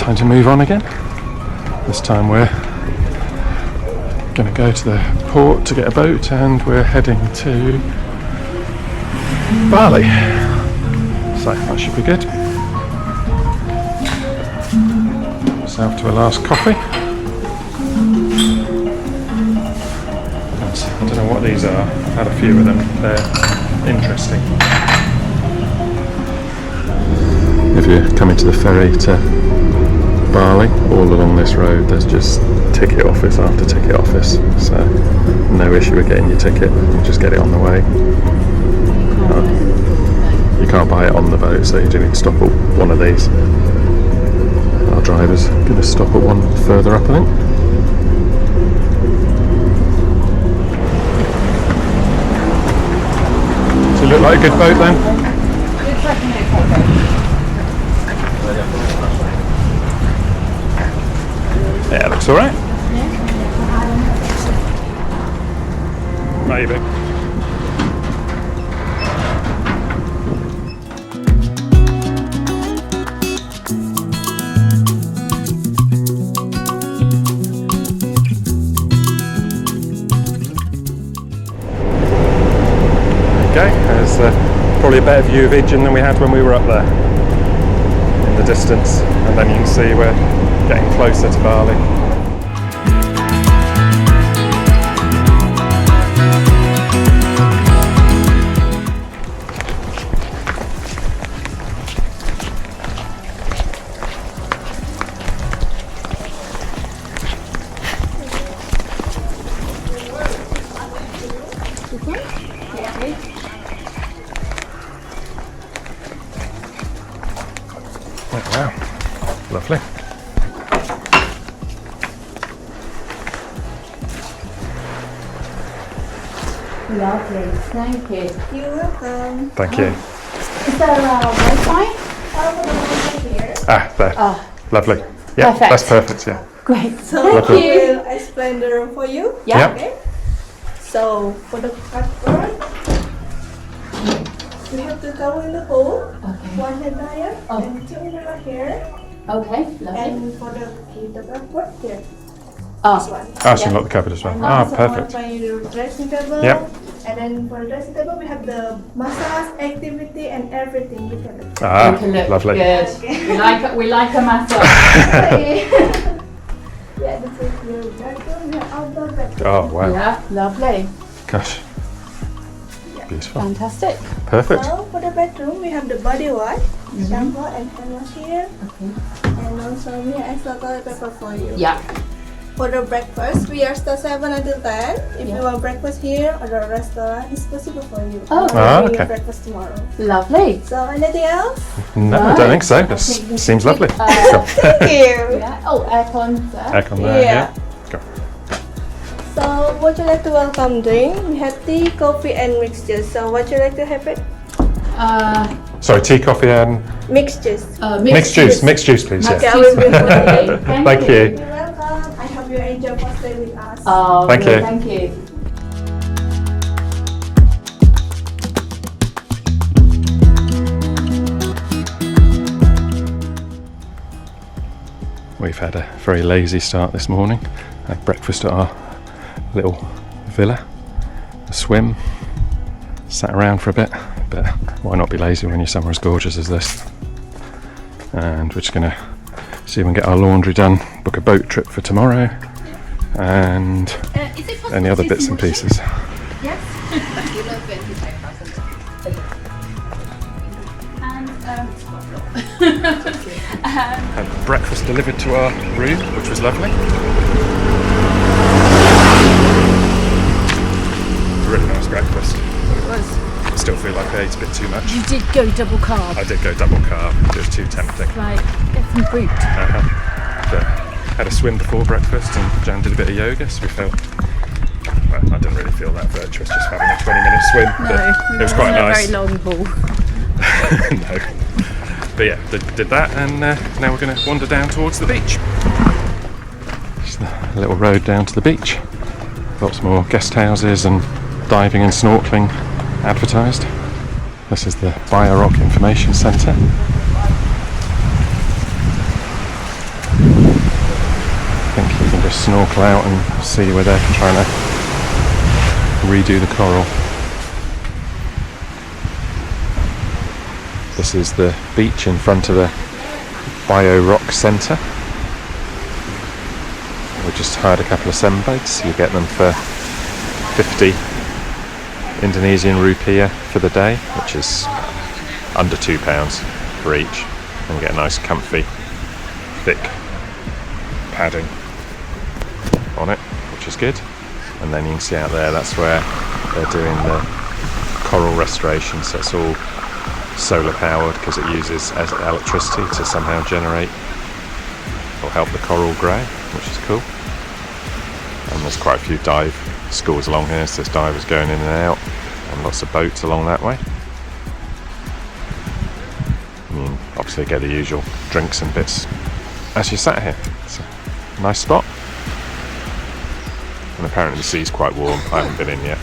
time to move on again. This time we're going to go to the port to get a boat, and we're heading to Bali. So that should be good. So after our last coffee. I don't know what these are. I've had a few of them. They're interesting. If you're coming to the ferry to Bali, all along this road there's just ticket office after ticket office. So no issue with getting your ticket. You just get it on the way. You can't buy it on the boat, so you do need to stop at one of these. Our driver's going to stop at one further up, I think. Does it look like a good boat then? Yeah, it looks alright. Maybe. Okay, there's probably a better view of Ijen than we had when we were up there in the distance, and then you can see we're getting closer to Bali. Oh, wow, lovely. Lovely, thank you. You're welcome. Thank you. Is there Wi-Fi? Here. Ah, there. Lovely. Yeah, Perfect. that's perfect, yeah. Great, So thank you. I will explain the room for you. Yeah. Yep. Okay. So for the background, we have to go in the pool. Okay. One head dryer Oh. and two in the here. Okay, lovely. And for the backboard here. Oh, This one. Ah, so you got the cupboard as well. And Ah, also perfect. one by your dressing table. Yep. And then for the dressing table, we have the massage, activity, and everything. You can look. Ah, we can look lovely. good. Okay. We like a massage. Yeah, this is your bedroom, your outdoor bedroom. Oh, wow. Yeah, lovely. Gosh. Beautiful. Fantastic. Perfect. So for the bedroom, we have the body wash, shampoo, and hand wash here. Okay. And also we have extra toilet paper for you. Yeah. For the breakfast, we are still 7 until 10. If you want breakfast here or the restaurant, it's possible for you. Oh. Ah, We'll bring you okay. breakfast tomorrow. Lovely. So anything else? No, I don't think so. This seems lovely. Thank you. Yeah. Oh, aircon there. Aircon there, Yeah. yeah. Go. So would you like to welcome drink? We have tea, coffee, and mixed juice. So would you like to have it? Sorry, tea, coffee, and Mixed juice. mixed juice. Mixed juice, please. Okay, Yeah. I will bring for you. Lovely. Thank you. You're welcome. I hope you enjoy your stay with us. Oh, Thank really, you. Thank you. We've had a very lazy start this morning. Had breakfast at our little villa, a swim, sat around for a bit, but why not be lazy when you're somewhere as gorgeous as this? And we're just going to see if we can get our laundry done, book a boat trip for tomorrow, and any other bits and pieces. Had breakfast delivered to our room, which was lovely. Really nice breakfast. It was. I still feel like I ate a bit too much. You did go double carb. I did go double carb, it was too tempting. Like, get some fruit. But had a swim before breakfast, and Jan did a bit of yoga, so we felt, well, I didn't really feel that virtuous just having a 20-minute swim, but it was quite nice. Very long pool. No. But yeah, did that, and now we're going to wander down towards the beach. Just a little road down to the beach. Lots more guest houses and diving and snorkelling advertised. This is the Biorock Information Centre. think you can just snorkel out and see where they're trying to redo the coral. This is the beach in front of the Biorock Centre. We just hired a couple of sunbeds. You get them for 50 Indonesian rupiah for the day, which is under £2 for each, and you get a nice comfy thick padding on it, which is good. And then you can see out there, that's where they're doing the coral restoration, so it's all solar powered because it uses electricity to somehow generate or help the coral grow, which is cool. And there's quite a few dive schools along here, so there's divers going in and out, and lots of boats along that way. I mean, obviously get the usual drinks and bits as you sat here. It's a nice spot. And apparently the sea's quite warm. I haven't been in yet.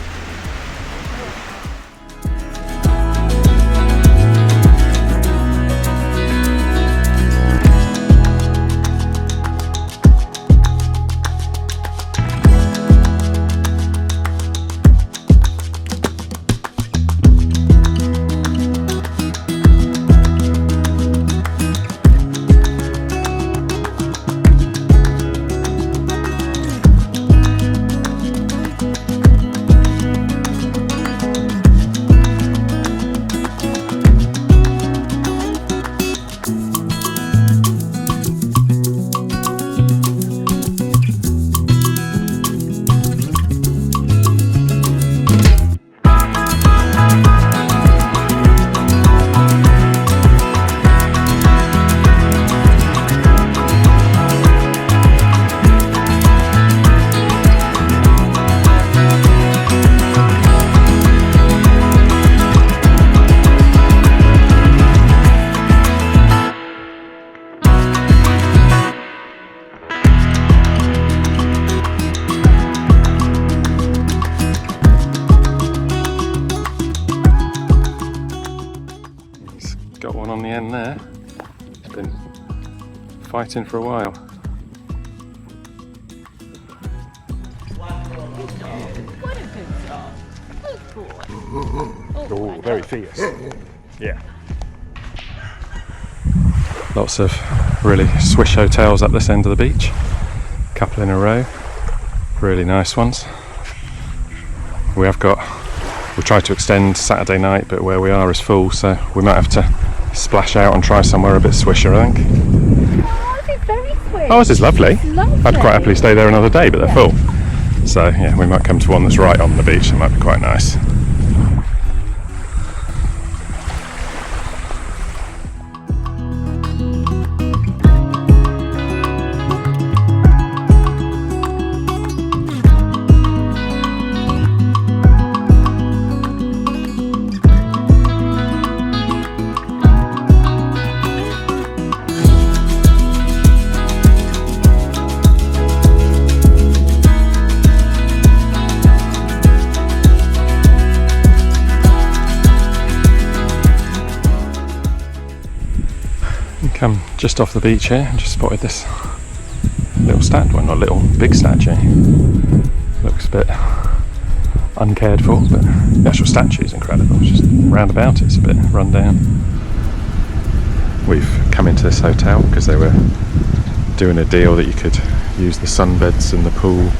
Got one on the end there. It's been fighting for a while. Oh, very fierce. Yeah. Lots of really swish hotels up this end of the beach. Couple in a row. Really nice ones. We tried to extend Saturday night, but where we are is full, so we might have to splash out and try somewhere a bit swisher, I think. Oh, this is very swish. Oh, this is lovely. Lovely. I'd quite happily stay there another day, but they're full. So yeah, we might come to one that's right on the beach. That might be quite nice. Come just off the beach here and just spotted this little statue, well not little, big statue. Looks a bit uncared for, but the actual statue is incredible. Just round about it's a bit run down. We've come into this hotel because they were doing a deal that you could use the sunbeds and the pool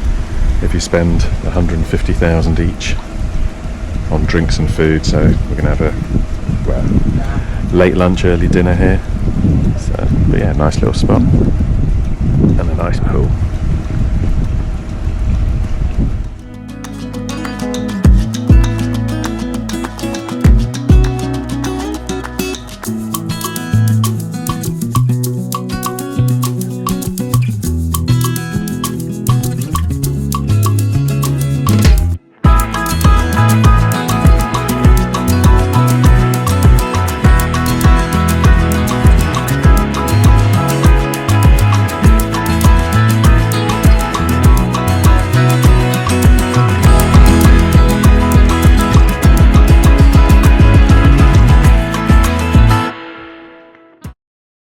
if you spend 150,000 each on drinks and food. So we're going to have a late lunch, early dinner here. So, but yeah, nice little spot and a nice pool.